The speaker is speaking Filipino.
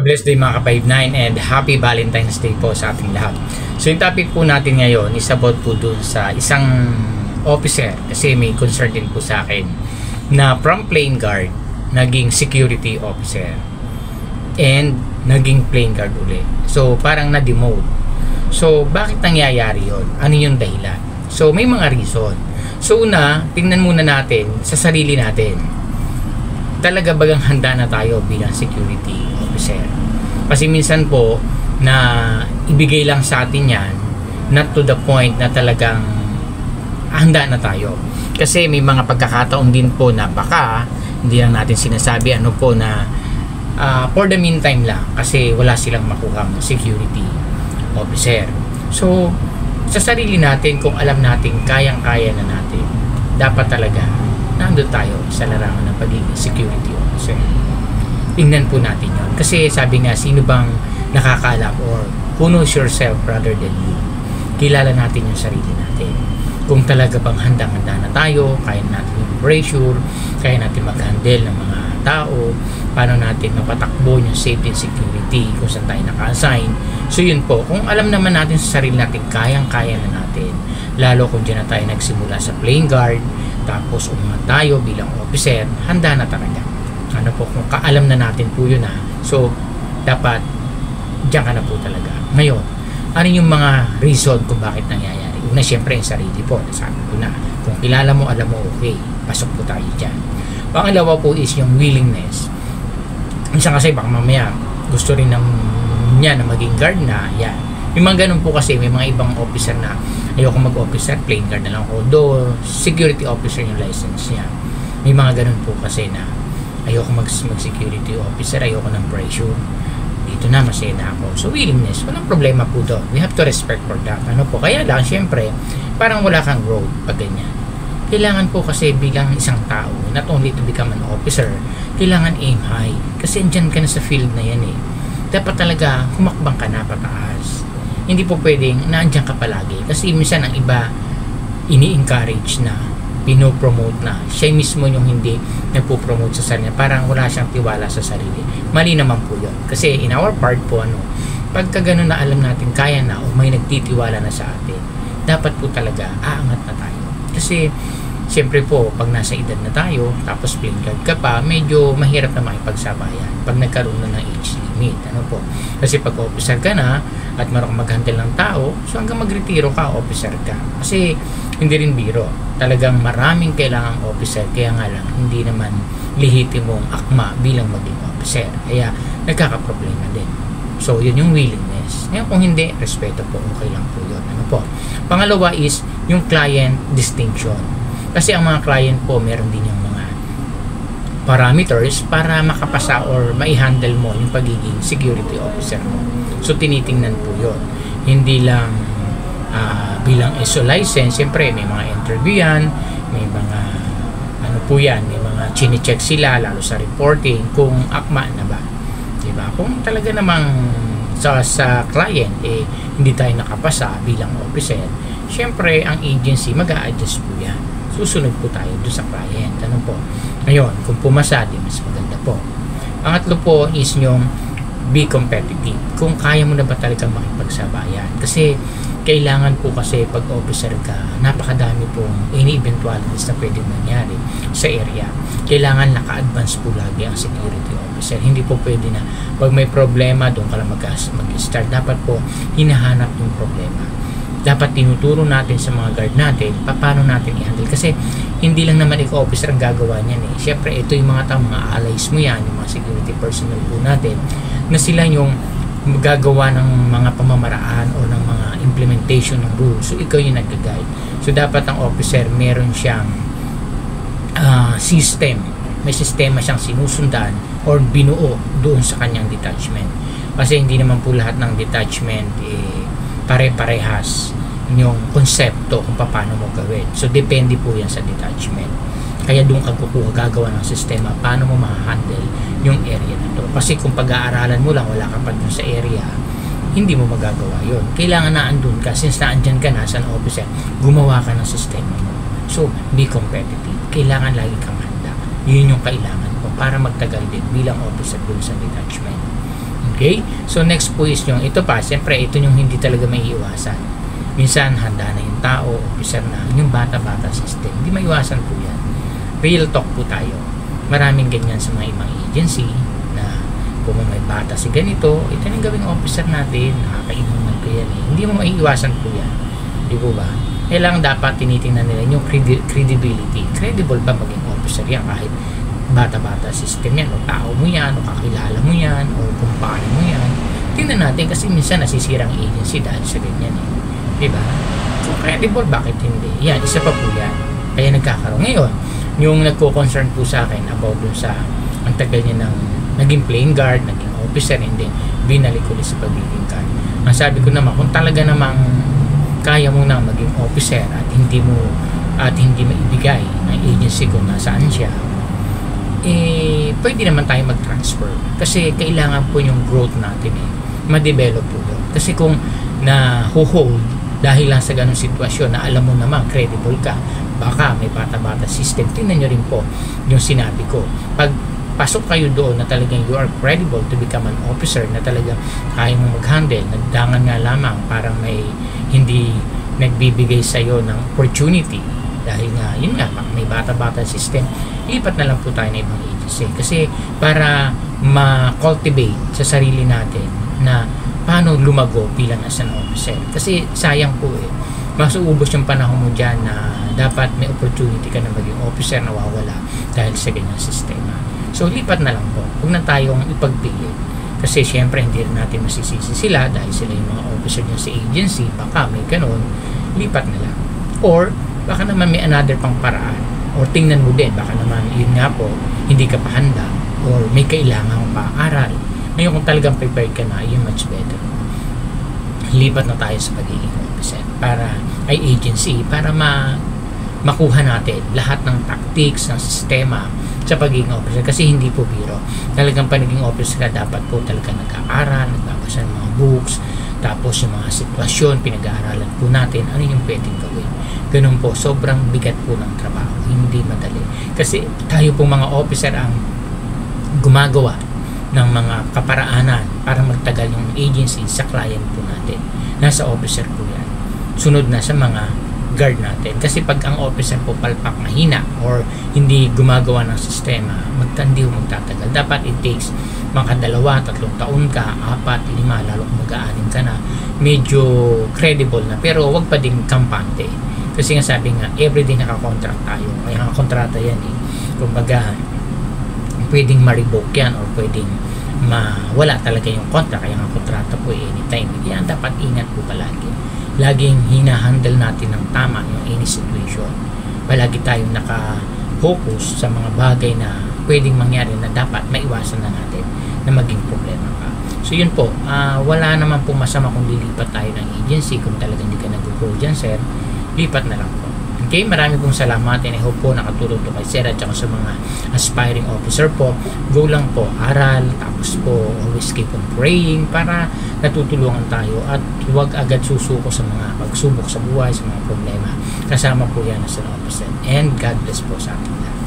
Blessed day mga ka-59 and happy Valentine's Day po sa ating lahat. So yung topic po natin ngayon is about po dun sa isang officer kasi may concern din po sa akin na from plain guard naging security officer and naging plain guard uli. So parang na-demote. So bakit nangyayari yon? Ano yung dahilan? So may mga reason. So una, tingnan muna natin sa sarili natin. Talaga bagang handa na tayo bilang security officer? Kasi minsan po na ibigay lang sa atin yan, not to the point na talagang handa na tayo. Kasi may mga pagkakataon din po na baka hindi lang natin sinasabi ano po na for the meantime lang kasi wala silang makuhang security officer. So sa sarili natin, kung alam natin kayang-kaya na natin, dapat talaga nandun tayo sa larangan ng pagiging security officer. Tingnan po natin yun. Kasi sabi nga, sino bang nakakaalam or who knows yourself rather than you? Kilala natin yung sarili natin. Kung talaga bang handang-handa na tayo, kaya natin yung pressure, kaya natin mag-handle ng mga tao, paano natin mapatakbo yung safety and security kung saan tayo naka-assign. So yun po, kung alam naman natin sa sarili natin, kayang-kaya na natin, lalo kung dyan na tayo nagsimula sa plain guard, tapos umangat tayo bilang officer, handa na talaga. Ano po, kung kaalam na natin po yun so dapat dyan ka na po talaga. Ngayon, ano yung mga reason kung bakit nangyayari? Una, syempre yung sarili po, sabi ko na, kung kilala mo, alam mo, okay, pasok po tayo dyan. Pangalawa po is yung willingness. Minsan kasi baka mamaya gusto rin niya na maging guard na, yan. May mga ganun po kasi, may mga ibang officer na ayoko mag-officer, plain guard na lang ako. Though security officer yung license niya. May mga ganun po kasi na ayoko mag-security officer, ayoko ng pressure. Dito na, masaya na ako. So willingness, walang problema po doon. We have to respect for that. Ano po? Kaya lang, syempre, parang wala kang growth pag ganyan. Kailangan po kasi bilang isang tao, not only to become an officer, kailangan aim high. Kasi andyan ka na sa field na yan eh. Dapat talaga humakbang ka na pataas. Hindi po pwedeng naandyan ka palagi. Kasi minsan ang iba ini-encourage na, pinopromote na. Siya mismo yung hindi nagpo-promote sa sarili. Parang wala siyang tiwala sa sarili. Mali naman po yun. Kasi in our part po, pagka ganun na alam natin kaya na o may nagtitiwala na sa atin, dapat po talaga aangat na tayo. Kasi siyempre po, pag nasa edad na tayo, tapos plain guard ka pa, medyo mahirap na makipagsabayan pag nagkaroon na ng age limit. Ano po? Kasi pag officer ka na, at marunong mag-handle ng tao, so hanggang magretiro ka, officer ka. Kasi hindi rin biro. Talagang maraming kailangang officer, kaya nga lang, hindi naman lehitimong akma bilang maging officer. Kaya nagkakaproblema din. So, yun yung willingness. Ngayon, kung hindi, respeto po, okay lang po yun. Ano po? Pangalawa is yung client distinction. Kasi ang mga client po, meron din yung mga parameters para makapasa or mai-handle mo yung pagiging security officer mo. So, tinitingnan po yun. Hindi lang bilang ISO license, siyempre may mga interview yan, may mga ano po yan, may mga chine-check sila, lalo sa reporting, kung akma na ba. Diba? Kung talaga namang sa client, hindi tayo nakapasa bilang officer, siyempre ang agency mag-a-adjust po yan. Susunod po tayo doon sa client. Ano po? Ngayon, kung pumasa, di mas maganda po. Pangatlo po is yung be competitive. Kung kaya mo na ba talaga makipagsabayan. Kasi kailangan po kasi pag officer ka, napakadami pong any eventualities na pwedeng mangyari sa area. Kailangan naka-advance po lagi ang security officer. Hindi po pwede na pag may problema, doon ka lang mag-start. Dapat po hinahanap yung problema. Dapat tinuturo natin sa mga guard natin paano natin i-handle. Kasi hindi lang naman ikaw officer ang gagawa niyan eh. Siyempre, ito yung mga allies mo yan, yung mga security personnel po natin, na sila yung magagawa ng mga pamamaraan o ng mga implementation ng rules. So, ikaw yung nag-guide. So, dapat ang officer meron siyang system. May sistema siyang sinusundan or binuo doon sa kanyang detachment. Kasi hindi naman po lahat ng detachment pare-parehas yung konsepto kung paano mo gawin. So, depende po yan sa detachment. Kaya doon ka gagawa ng sistema paano mo ma-handle yung area na to. Kasi kung pag-aaralan mo lang, wala ka pa dun sa area, hindi mo magagawa yun. Kailangan na andun ka. Since naandyan ka na as an officer, gumawa ka ng sistema mo. So, be competitive. Kailangan lagi kang handa. Yun yung kailangan mo para magtagal din bilang officer dun sa detachment. Okay? So next po is yung ito pa, siyempre ito yung hindi talaga may iwasan. Minsan handa na yung tao, officer na, yung bata-bata system. Hindi maiwasan po yan. Real talk po tayo. Maraming ganyan sa mga ibang agency na kung may bata si ganito, ito yung gawing officer natin, nakakainuman ko yan eh. Hindi mo maiiwasan po yan. Di po ba? Kailangan dapat tinitingnan nila yung credibility. Credible ba maging officer yan kahit bata-bata system yan, o tao mo yan, o kakilala mo yan, o kumpanya mo yan. Tingnan natin kasi minsan nasisirang agency dahil sa ganyan eh. Diba? So credible, bakit hindi? Yan, isa pa po yan. Kaya nagkakaroon. Ngayon, yung nagko-concern po sa akin about dun sa ang tagal niya ng naging plain guard, naging officer, hindi binalik ulit sa pagiging guard. Ang sabi ko naman, kung talaga namang kaya mo na maging officer at hindi maibigay ng agency kung nasaan siya, pwede naman tayo mag-transfer kasi kailangan po yung growth natin ma-develop po doon. Kasi kung na-hold dahil lang sa ganung sitwasyon na alam mo naman credible ka, baka may bata-bata system, tingnan nyo rin po yung sinabi ko. Pag pasok kayo doon na talagang you are credible to become an officer, na talagang kaya mo mag-handle, nagdangan nga lamang parang may hindi nagbibigay sa iyo ng opportunity dahil nga, yun nga, may bata-bata system, lipat na lang po tayo ng ibang agency. Kasi para ma-cultivate sa sarili natin na paano lumago bilang as an officer. Kasi sayang po masuubos yung panahon mo dyan na dapat may opportunity ka na maging officer, nawawala dahil sa ganyang sistema. So lipat na lang po, huwag na tayong ipagpili kasi syempre hindi rin natin masisisi sila dahil sila yung mga officer niya sa agency, baka may ganun, lipat na lang. Or baka naman may another pang paraan, or tingnan mo din, baka naman yun nga po, hindi ka pa handa or may kailangan pa aral. Ngayon kung talagang prepared ka na, yun much better. Lipat na tayo sa pagiging officer para ay agency, para makuha natin lahat ng tactics, ng sistema sa pagiging officer. Kasi hindi po biro. Talagang paniging officer ka, dapat po talaga nag-aaral, nagbabasa ng mga books, tapos yung mga sitwasyon, pinag-aaralan po natin, ano yung pwedeng gawin. Ganun po, sobrang bigat po ng trabaho, hindi madali. Kasi tayo po mga officer ang gumagawa ng mga kaparaanan para magtagal yung agency sa client po natin. Nasa officer po yan. Sunod na sa mga guard natin. Kasi pag ang officer po palpak mahina or hindi gumagawa ng sistema, hindi mo magtatagal. Dapat it takes mga 2-3 taon ka, 4-5, lalo kung mag-aanin ka na, medyo credible na. Pero wag pa din kampante. Kasi nga sabi nga, everyday nakakontract tayo. Kaya nakakontrata yan Kumbaga, pwedeng ma-revoke yan or pwedeng wala talaga yung contract. Kaya nga kontrata po anytime. Yan, dapat ingat po palagi. Laging hinahandle natin ng tama yung any situation. Palagi tayong naka-focus sa mga bagay na pwedeng mangyari na dapat maiwasan na natin na maging problema pa. So yun po, wala naman po masama kung lilipat tayo ng agency. Kung talagang hindi ka nag-grow dyan, sir, lipat na lang po. Okay, marami pong salamat and I hope po nakatulong to kay sir at saka sa mga aspiring officer po. Go lang po, aral, tapos po always keep on praying para natutulungan tayo at huwag agad susuko sa mga pagsubok sa buhay, sa mga problema. Kasama po yan as an officer. And God bless po sa ating lahat.